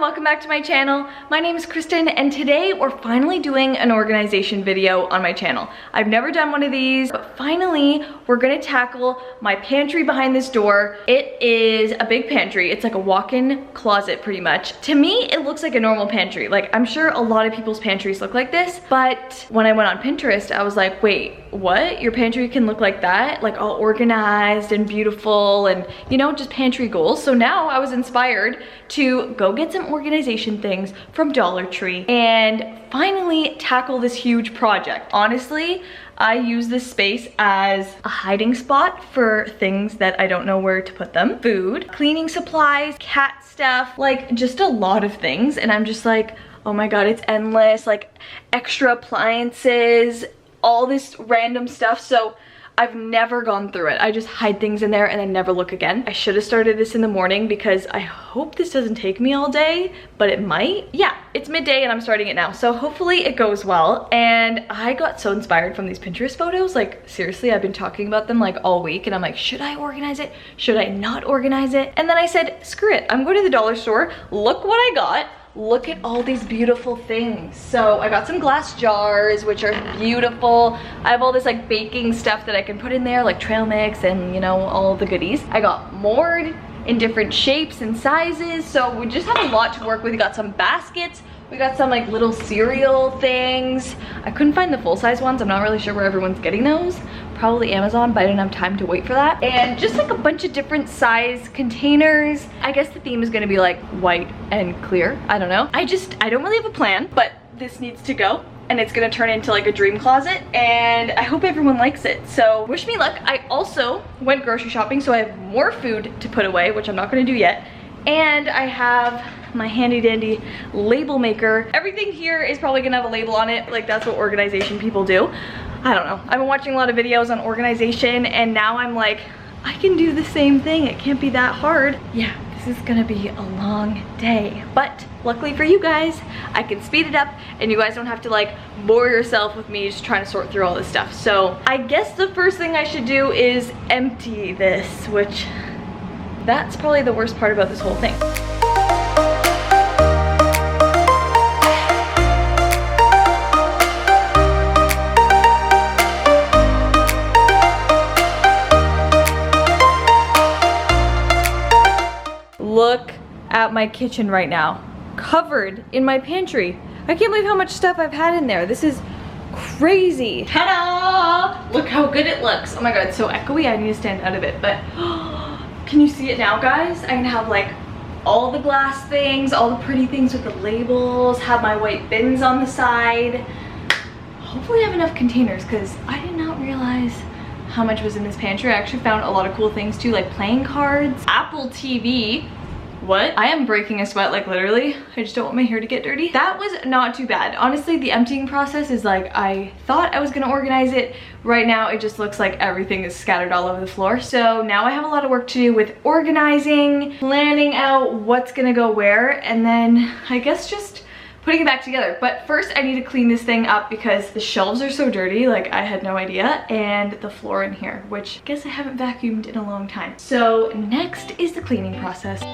Welcome back to my channel. My name is Kristen and today we're finally doing an organization video on my channel. I've never done one of these, but finally we're gonna tackle my pantry behind this door. It is a big pantry. It's like a walk-in closet pretty much. To me, it looks like a normal pantry. Like, I'm sure a lot of people's pantries look like this, but when I went on Pinterest, I was like, wait, what? Your pantry can look like that? Like all organized and beautiful and, you know, just pantry goals. So now I was inspired to go get some organization things from Dollar Tree and finally tackle this huge project. Honestly, I use this space as a hiding spot for things that I don't know where to put them. Food, cleaning supplies, cat stuff, like just a lot of things. And I'm just like, oh my God, it's endless, like extra appliances, all this random stuff. So I've never gone through it. I just hide things in there and then never look again. I should have started this in the morning because I hope this doesn't take me all day, but it might. Yeah, it's midday and I'm starting it now. So hopefully it goes well. And I got so inspired from these Pinterest photos. Like seriously, I've been talking about them like all week and I'm like, should I organize it? Should I not organize it? And then I said, screw it. I'm going to the dollar store. Look what I got. Look at all these beautiful things. So I got some glass jars, which are beautiful. I have all this like baking stuff that I can put in there, like trail mix and, you know, all the goodies. I got more in different shapes and sizes. So we just have a lot to work with. We got some baskets. We got some like little cereal things. I couldn't find the full-size ones. I'm not really sure where everyone's getting those. Probably Amazon, but I didn't have time to wait for that. And just like a bunch of different size containers. I guess the theme is gonna be like white and clear. I don't know. I don't really have a plan, but this needs to go. And it's gonna turn into like a dream closet. And I hope everyone likes it. So wish me luck. I also went grocery shopping, so I have more food to put away, which I'm not gonna do yet. And I have my handy dandy label maker. Everything here is probably gonna have a label on it. Like that's what organization people do. I don't know. I've been watching a lot of videos on organization and now I'm like, I can do the same thing. It can't be that hard. Yeah, this is gonna be a long day. But luckily for you guys, I can speed it up and you guys don't have to like bore yourself with me just trying to sort through all this stuff. So I guess the first thing I should do is empty this, which that's probably the worst part about this whole thing. Look at my kitchen right now, covered in my pantry. I can't believe how much stuff I've had in there. This is crazy. Ta-da! Look how good it looks. Oh my God, it's so echoey. I need to stand out of it, but can you see it now, guys? I can have like all the glass things, all the pretty things with the labels, have my white bins on the side. Hopefully I have enough containers because I did not realize how much was in this pantry. I actually found a lot of cool things too, like playing cards, Apple TV. What? I am breaking a sweat, like literally. I just don't want my hair to get dirty. That was not too bad. Honestly, the emptying process is like, I thought I was gonna organize it. Right now, it just looks like everything is scattered all over the floor. So now I have a lot of work to do with organizing, planning out what's gonna go where, and then I guess just putting it back together. But first I need to clean this thing up because the shelves are so dirty, like I had no idea, and the floor in here, which I guess I haven't vacuumed in a long time. So next is the cleaning process.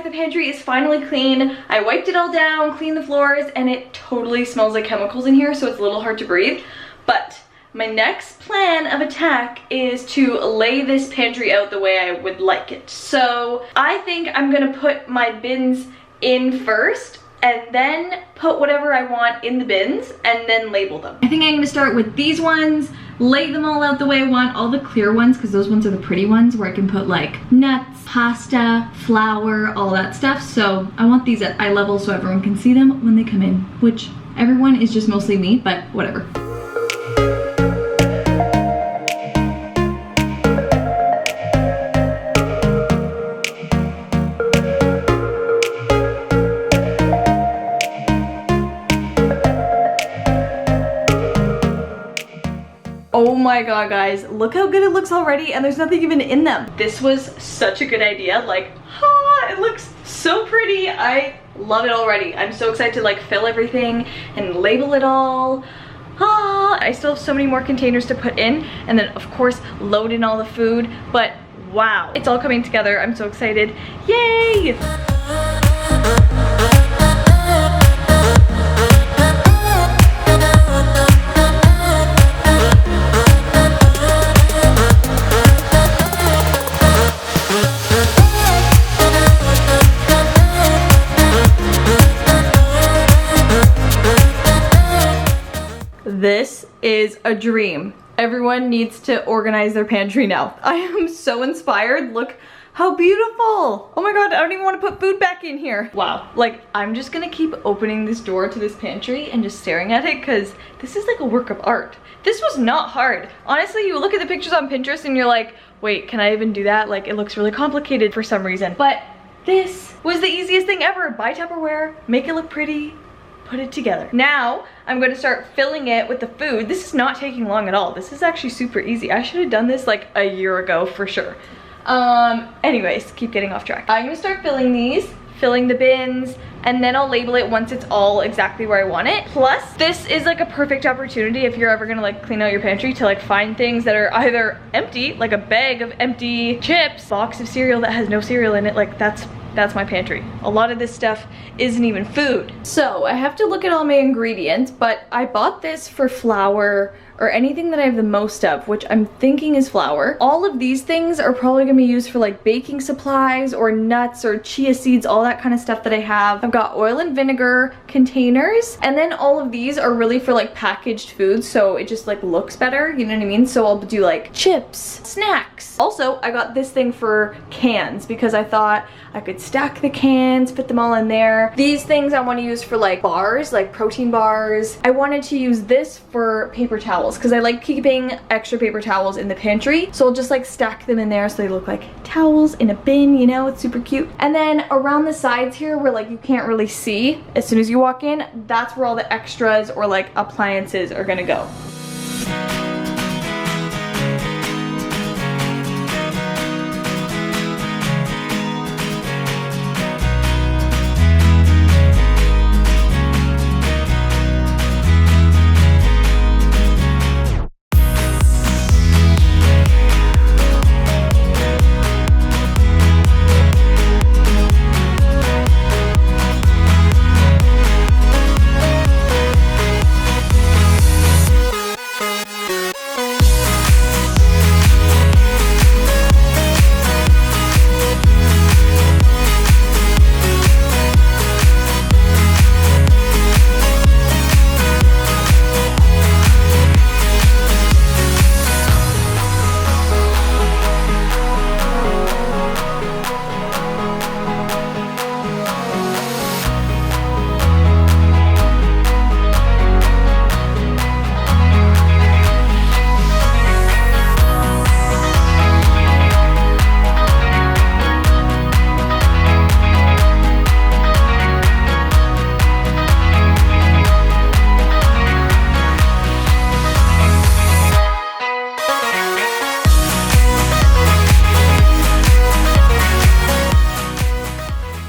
The pantry is finally clean. I wiped it all down, cleaned the floors, and it totally smells like chemicals in here, so it's a little hard to breathe. But my next plan of attack is to lay this pantry out the way I would like it. So I think I'm gonna put my bins in first and then put whatever I want in the bins and then label them. I think I'm gonna start with these ones, lay them all out the way I want, all the clear ones, because those ones are the pretty ones where I can put like nuts, pasta, flour, all that stuff. So I want these at eye level so everyone can see them when they come in, which everyone is just mostly me, but whatever. my god, guys, look how good it looks already, and there's nothing even in them. This was such a good idea. Like, it looks so pretty. I love it already. I'm so excited to like fill everything and label it all. I still have so many more containers to put in, and then of course load in all the food, but wow, it's all coming together. I'm so excited. Yay! This is a dream. Everyone needs to organize their pantry now. I am so inspired. Look how beautiful. Oh my god, I don't even want to put food back in here. Wow, like I'm just gonna keep opening this door to this pantry and just staring at it because this is like a work of art. This was not hard. Honestly, you look at the pictures on Pinterest and you're like, wait, can I even do that? Like it looks really complicated for some reason. But this was the easiest thing ever. Buy Tupperware, make it look pretty, put it together. Now I'm going to start filling it with the food. This is not taking long at all. This is actually super easy. I should have done this like a year ago for sure. Anyways, keep getting off track. I'm gonna start filling these, filling the bins, and then I'll label it once it's all exactly where I want it. Plus, this is like a perfect opportunity if you're ever gonna like clean out your pantry to like find things that are either empty, like a bag of empty chips, box of cereal that has no cereal in it. Like that's my pantry. A lot of this stuff isn't even food. So I have to look at all my ingredients, but I bought this for flour or anything that I have the most of, which I'm thinking is flour. All of these things are probably gonna be used for like baking supplies or nuts or chia seeds, all that kind of stuff that I have. I've got oil and vinegar containers, and then all of these are really for like packaged foods, so it just like looks better, you know what I mean? So I'll do like chips, snacks. Also, I got this thing for cans because I thought I could stack the cans, fit them all in there. These things I want to use for like bars, like protein bars. I wanted to use this for paper towels because I like keeping extra paper towels in the pantry. So I'll just like stack them in there so they look like towels in a bin, you know, it's super cute. And then around the sides here where like you can't really see as soon as you walk in, that's where all the extras or like appliances are gonna go.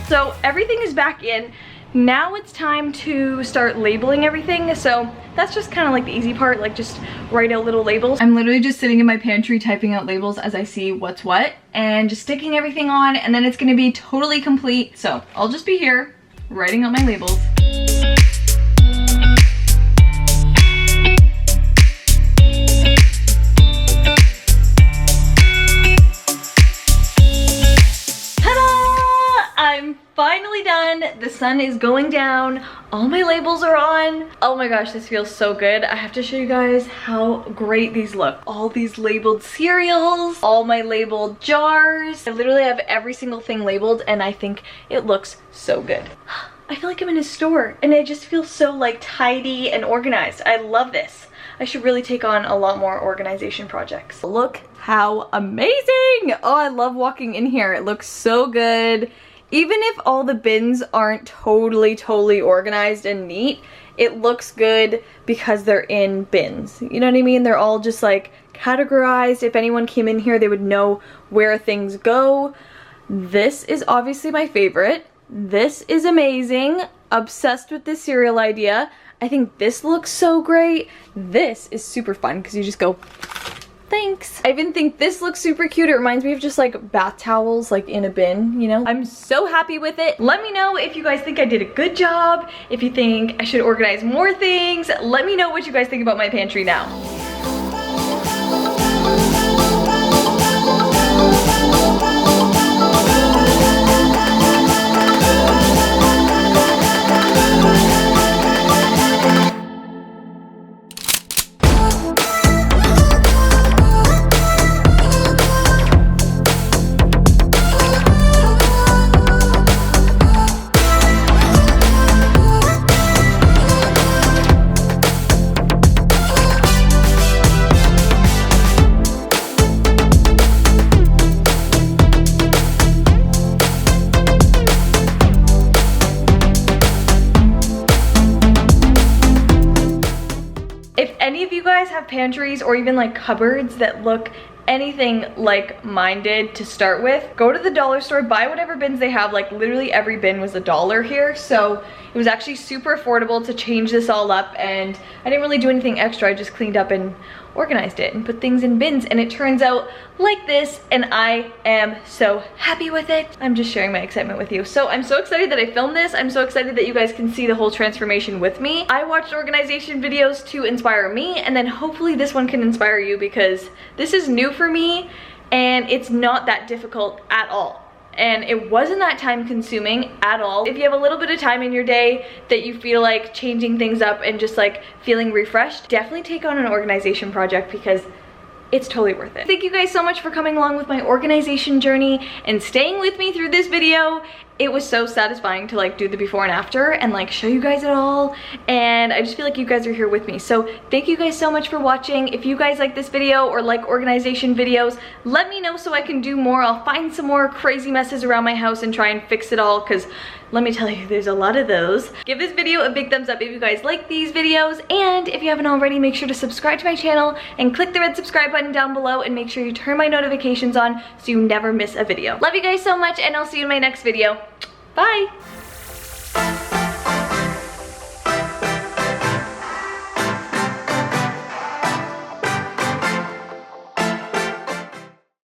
So everything is back in. Now it's time to start labeling everything. So that's just kind of like the easy part, like just write out little labels. I'm literally just sitting in my pantry typing out labels as I see what's what and just sticking everything on, and then it's gonna be totally complete. So I'll just be here writing out my labels. Finally done. The sun is going down. All my labels are on. Oh my gosh, this feels so good. I have to show you guys how great these look. All these labeled cereals, all my labeled jars. I literally have every single thing labeled and I think it looks so good. I feel like I'm in a store and I just feel so like tidy and organized. I love this. I should really take on a lot more organization projects. Look how amazing. Oh, I love walking in here. It looks so good. even if all the bins aren't totally organized and neat, it looks good because they're in bins. You know what I mean? They're all just like categorized. If anyone came in here, they would know where things go. This is obviously my favorite. This is amazing. Obsessed with this cereal idea. I think this looks so great. This is super fun because you just go, thanks. I even think this looks super cute. It reminds me of just like bath towels like in a bin, you know? I'm so happy with it. Let me know if you guys think I did a good job, if you think I should organize more things. Let me know what you guys think about my pantry now. If any of you guys have pantries or even like cupboards that look anything like mine did to start with, go to the dollar store, buy whatever bins they have. Like literally every bin was $1 here, so it was actually super affordable to change this all up, and I didn't really do anything extra. I just cleaned up and organized it and put things in bins, and it turns out like this, and I am so happy with it. I'm just sharing my excitement with you. So I'm so excited that I filmed this. I'm so excited that you guys can see the whole transformation with me. I watched organization videos to inspire me, and then hopefully this one can inspire you, because this is new for me and it's not that difficult at all. And it wasn't that time consuming at all. If you have a little bit of time in your day that you feel like changing things up and just like feeling refreshed, definitely take on an organization project, because it's totally worth it. Thank you guys so much for coming along with my organization journey and staying with me through this video. It was so satisfying to like do the before and after and like show you guys it all, and I just feel like you guys are here with me. So thank you guys so much for watching. If you guys like this video or like organization videos, let me know so I can do more. I'll find some more crazy messes around my house and try and fix it all, because let me tell you, there's a lot of those. Give this video a big thumbs up if you guys like these videos, and if you haven't already, make sure to subscribe to my channel and click the red subscribe button down below, and make sure you turn my notifications on so you never miss a video. Love you guys so much, and I'll see you in my next video. Bye!